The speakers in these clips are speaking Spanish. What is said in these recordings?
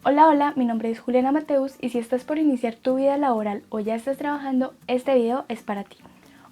Hola, hola, mi nombre es Juliana Mateus y si estás por iniciar tu vida laboral o ya estás trabajando, este video es para ti.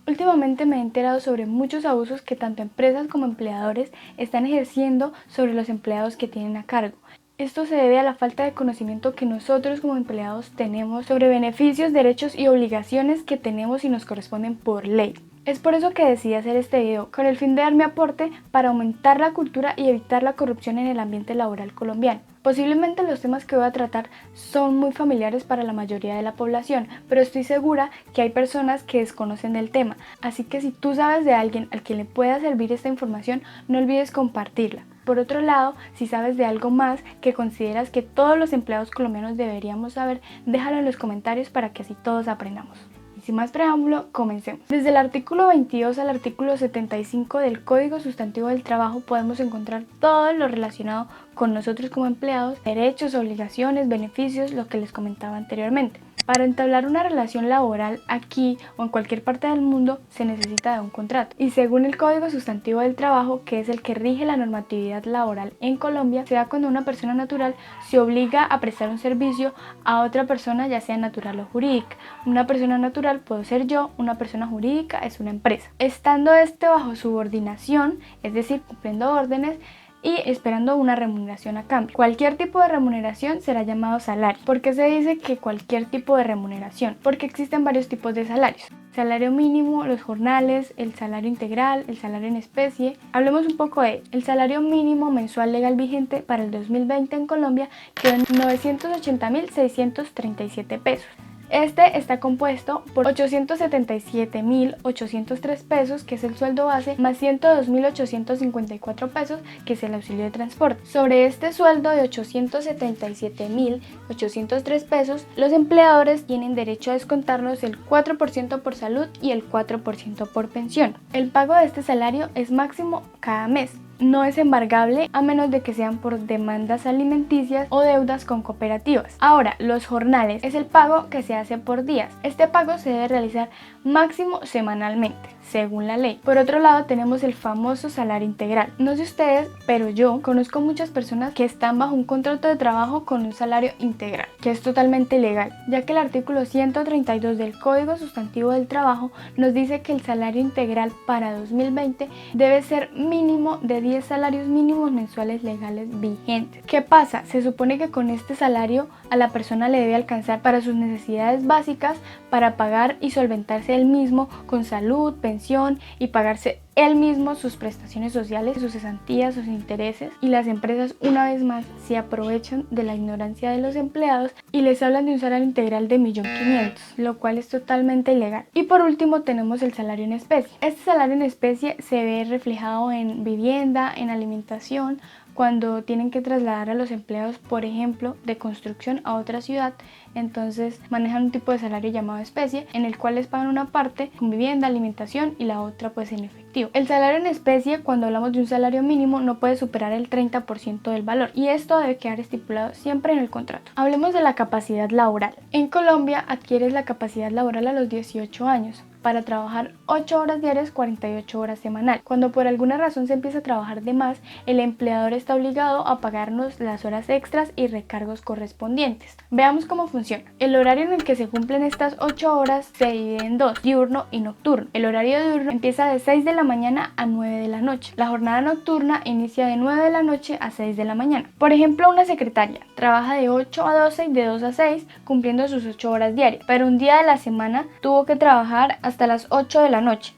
Últimamente me he enterado sobre muchos abusos que tanto empresas como empleadores están ejerciendo sobre los empleados que tienen a cargo. Esto se debe a la falta de conocimiento que nosotros como empleados tenemos sobre beneficios, derechos y obligaciones que tenemos y nos corresponden por ley. Es por eso que decidí hacer este video, con el fin de dar mi aporte para aumentar la cultura y evitar la corrupción en el ambiente laboral colombiano. Posiblemente los temas que voy a tratar son muy familiares para la mayoría de la población, pero estoy segura que hay personas que desconocen del tema, así que si tú sabes de alguien al que le pueda servir esta información, no olvides compartirla. Por otro lado, si sabes de algo más que consideras que todos los empleados colombianos deberíamos saber, déjalo en los comentarios para que así todos aprendamos. Sin más preámbulo, comencemos. Desde el artículo 22 al artículo 75 del Código Sustantivo del Trabajo podemos encontrar todo lo relacionado con nosotros como empleados, derechos, obligaciones, beneficios, lo que les comentaba anteriormente. Para entablar una relación laboral aquí o en cualquier parte del mundo se necesita de un contrato. Y según el Código Sustantivo del Trabajo, que es el que rige la normatividad laboral en Colombia, se da cuando una persona natural se obliga a prestar un servicio a otra persona, ya sea natural o jurídica. Una persona natural puedo ser yo, una persona jurídica es una empresa. Estando bajo subordinación, es decir, cumpliendo órdenes, y esperando una remuneración a cambio. Cualquier tipo de remuneración será llamado salario. ¿Por qué se dice que cualquier tipo de remuneración? Porque existen varios tipos de salarios. Salario mínimo, los jornales, el salario integral, el salario en especie. Hablemos un poco de el salario mínimo mensual legal vigente para el 2020 en Colombia quedó en 980.637 pesos. Este está compuesto por 877.803 pesos, que es el sueldo base, más 102.854 pesos, que es el auxilio de transporte. Sobre este sueldo de 877.803 pesos, los empleadores tienen derecho a descontarnos el 4% por salud y el 4% por pensión. El pago de este salario es máximo cada mes. No es embargable a menos de que sean por demandas alimenticias o deudas con cooperativas. Ahora, los jornales es el pago que se hace por días. Este pago se debe realizar máximo semanalmente, según la ley. Por otro lado, tenemos el famoso salario integral. No sé ustedes, pero yo conozco muchas personas que están bajo un contrato de trabajo con un salario integral, que es totalmente ilegal, ya que el artículo 132 del Código Sustantivo del Trabajo nos dice que el salario integral para 2020 debe ser mínimo de 10 salarios mínimos mensuales legales vigentes. ¿Qué pasa? Se supone que con este salario a la persona le debe alcanzar para sus necesidades básicas, para pagar y solventarse él mismo con salud, pensión y pagarse él mismo sus prestaciones sociales, sus cesantías, sus intereses, y las empresas una vez más se aprovechan de la ignorancia de los empleados y les hablan de un salario integral de 1.500.000, lo cual es totalmente ilegal. Y por último tenemos el salario en especie. Este salario en especie se ve reflejado en vivienda, en alimentación, cuando tienen que trasladar a los empleados, por ejemplo, de construcción a otra ciudad, entonces manejan un tipo de salario llamado especie, en el cual les pagan una parte con vivienda, alimentación y la otra pues en efectivo. El salario en especie, cuando hablamos de un salario mínimo, no puede superar el 30% del valor y esto debe quedar estipulado siempre en el contrato. Hablemos de la capacidad laboral. En Colombia adquieres la capacidad laboral a los 18 años. Para trabajar 8 horas diarias, 48 horas semanal. Cuando por alguna razón se empieza a trabajar de más, el empleador está obligado a pagarnos las horas extras y recargos correspondientes. Veamos cómo funciona. El horario en el que se cumplen estas 8 horas se divide en dos, diurno y nocturno. El horario diurno empieza de 6 de la mañana a 9 de la noche. La jornada nocturna inicia de 9 de la noche a 6 de la mañana. Por ejemplo, una secretaria trabaja de 8 a 12 y de 2 a 6, cumpliendo sus 8 horas diarias, pero un día de la semana tuvo que trabajar hasta las 8 de la noche.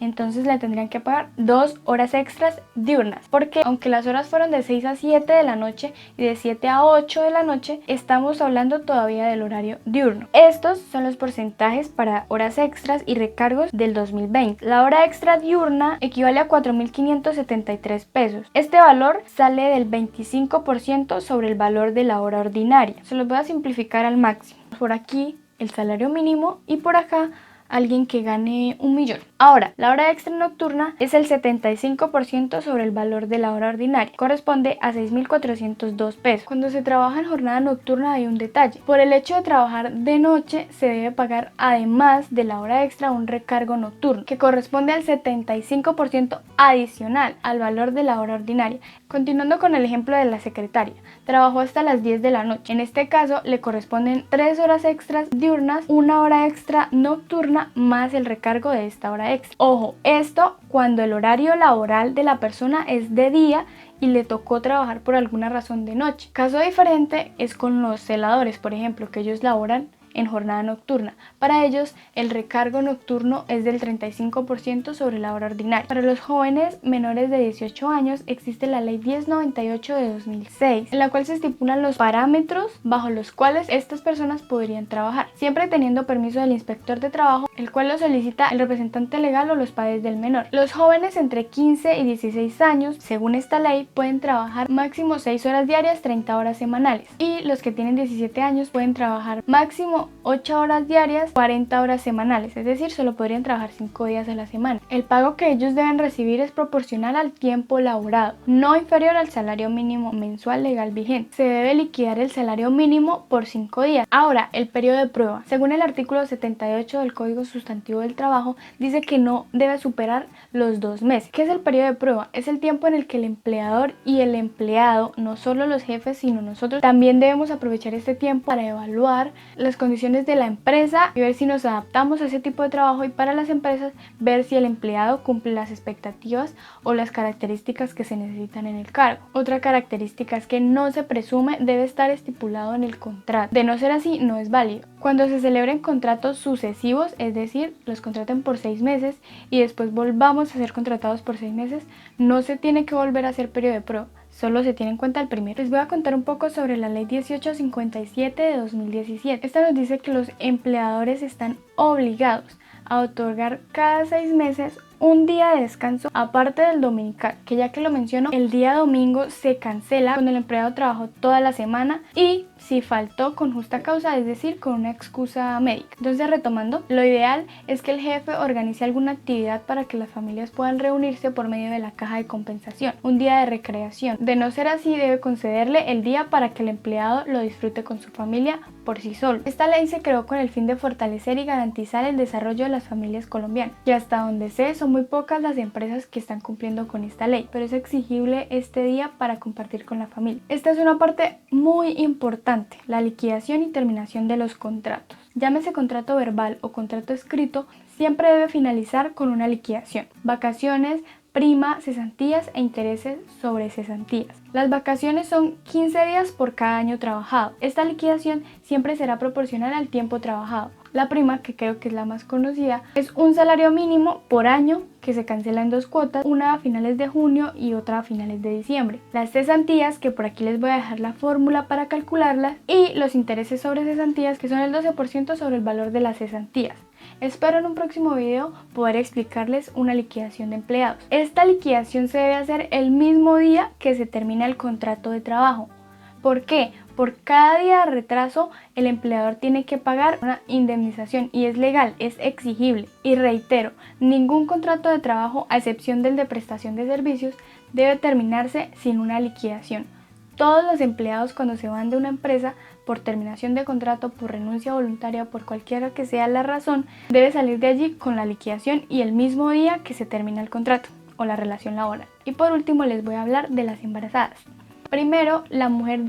Entonces le tendrían que pagar 2 horas extras diurnas, porque aunque las horas fueron de 6 a 7 de la noche y de 7 a 8 de la noche, estamos hablando todavía del horario diurno. Estos son los porcentajes para horas extras y recargos del 2020. La hora extra diurna equivale a 4.573 pesos. Este valor sale del 25% sobre el valor de la hora ordinaria. Se los voy a simplificar al máximo. Por aquí el salario mínimo y por acá alguien que gane 1 millón. Ahora, la hora extra nocturna es el 75% sobre el valor de la hora ordinaria, corresponde a 6.402 pesos. Cuando se trabaja en jornada nocturna hay un detalle: por el hecho de trabajar de noche se debe pagar además de la hora extra un recargo nocturno, que corresponde al 75% adicional al valor de la hora ordinaria. Continuando con el ejemplo de la secretaria, trabajó hasta las 10 de la noche. En este caso le corresponden 3 horas extras diurnas, una hora extra nocturna más el recargo de esta hora extra. Ojo, esto cuando el horario laboral de la persona es de día y le tocó trabajar por alguna razón de noche. Caso diferente es con los celadores, por ejemplo, que ellos laboran en jornada nocturna. Para ellos el recargo nocturno es del 35% sobre la hora ordinaria. Para los jóvenes menores de 18 años existe la ley 1098 de 2006, en la cual se estipulan los parámetros bajo los cuales estas personas podrían trabajar, siempre teniendo permiso del inspector de trabajo, el cual lo solicita el representante legal o los padres del menor. Los jóvenes entre 15 y 16 años, según esta ley, pueden trabajar máximo 6 horas diarias, 30 horas semanales, y los que tienen 17 años pueden trabajar máximo 8 horas diarias, 40 horas semanales, es decir, solo podrían trabajar 5 días a la semana. El pago que ellos deben recibir es proporcional al tiempo laborado, no inferior al salario mínimo mensual legal vigente. Se debe liquidar el salario mínimo por 5 días. Ahora, el periodo de prueba. Según el artículo 78 del Código Sustantivo del Trabajo, dice que no debe superar los 2 meses. ¿Qué es el periodo de prueba? Es el tiempo en el que el empleador y el empleado, no solo los jefes, sino nosotros, también debemos aprovechar este tiempo para evaluar las condiciones de la empresa y ver si nos adaptamos a ese tipo de trabajo, y para las empresas ver si el empleado cumple las expectativas o las características que se necesitan en el cargo. Otra característica es que no se presume, debe estar estipulado en el contrato. De no ser así, no es válido. Cuando se celebren contratos sucesivos, es decir, los contraten por 6 meses y después volvamos a ser contratados por 6 meses, no se tiene que volver a hacer periodo de prueba. Solo se tiene en cuenta el primero. Les voy a contar un poco sobre la ley 1857 de 2017. Esta nos dice que los empleadores están obligados a otorgar cada 6 meses un día de descanso aparte del dominical, que ya que lo menciono, el día domingo se cancela cuando el empleado trabajó toda la semana y si faltó con justa causa, es decir, con una excusa médica. Entonces, retomando, lo ideal es que el jefe organice alguna actividad para que las familias puedan reunirse por medio de la caja de compensación, un día de recreación. De no ser así, debe concederle el día para que el empleado lo disfrute con su familia por sí solo. Esta ley se creó con el fin de fortalecer y garantizar el desarrollo de las familias colombianas, y hasta donde sé son muy pocas las empresas que están cumpliendo con esta ley, pero es exigible este día para compartir con la familia. Esta es una parte muy importante, la liquidación y terminación de los contratos. Llámese contrato verbal o contrato escrito, siempre debe finalizar con una liquidación. Vacaciones, prima, cesantías e intereses sobre cesantías. Las vacaciones son 15 días por cada año trabajado. Esta liquidación siempre será proporcional al tiempo trabajado. La prima, que creo que es la más conocida, es un salario mínimo por año que se cancela en 2 cuotas, una a finales de junio y otra a finales de diciembre. Las cesantías, que por aquí les voy a dejar la fórmula para calcularlas, y los intereses sobre cesantías, que son el 12% sobre el valor de las cesantías. Espero en un próximo video poder explicarles una liquidación de empleados. Esta liquidación se debe hacer el mismo día que se termina el contrato de trabajo. ¿Por qué? Por cada día de retraso el empleador tiene que pagar una indemnización y es legal, es exigible. Y reitero, ningún contrato de trabajo, a excepción del de prestación de servicios, debe terminarse sin una liquidación. Todos los empleados, cuando se van de una empresa por terminación de contrato, por renuncia voluntaria o por cualquiera que sea la razón, debe salir de allí con la liquidación y el mismo día que se termina el contrato o la relación laboral. Y por último les voy a hablar de las embarazadas. Primero, la mujer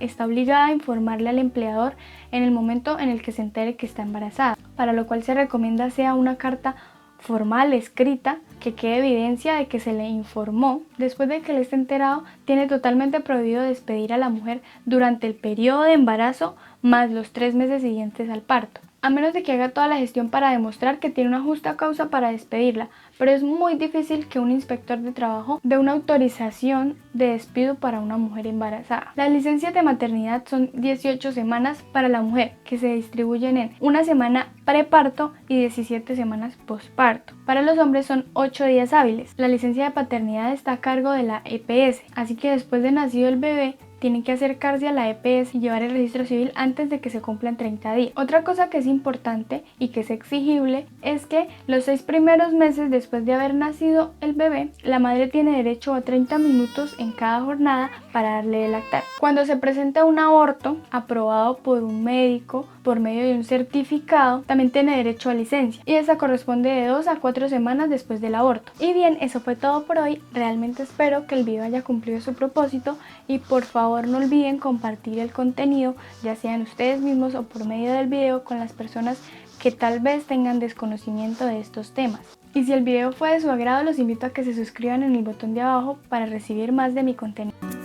está obligada a informarle al empleador en el momento en el que se entere que está embarazada, para lo cual se recomienda sea una carta formal, escrita, que quede evidencia de que se le informó. Después de que le esté enterado, tiene totalmente prohibido despedir a la mujer durante el periodo de embarazo más los 3 meses siguientes al parto, a menos de que haga toda la gestión para demostrar que tiene una justa causa para despedirla, pero es muy difícil que un inspector de trabajo dé una autorización de despido para una mujer embarazada. Las licencias de maternidad son 18 semanas para la mujer, que se distribuyen en una semana preparto y 17 semanas posparto. Para los hombres son 8 días hábiles. La licencia de paternidad está a cargo de la EPS, así que después de nacido el bebé, tienen que acercarse a la EPS y llevar el registro civil antes de que se cumplan 30 días. Otra cosa que es importante y que es exigible es que los 6 primeros meses después de haber nacido el bebé, la madre tiene derecho a 30 minutos en cada jornada para darle de lactar. Cuando se presenta un aborto aprobado por un médico por medio de un certificado, también tiene derecho a licencia y esa corresponde de 2 a 4 semanas después del aborto. Y bien, eso fue todo por hoy. Realmente espero que el video haya cumplido su propósito y por favor no olviden compartir el contenido, ya sean ustedes mismos o por medio del video, con las personas que tal vez tengan desconocimiento de estos temas. Y si el video fue de su agrado, los invito a que se suscriban en el botón de abajo para recibir más de mi contenido.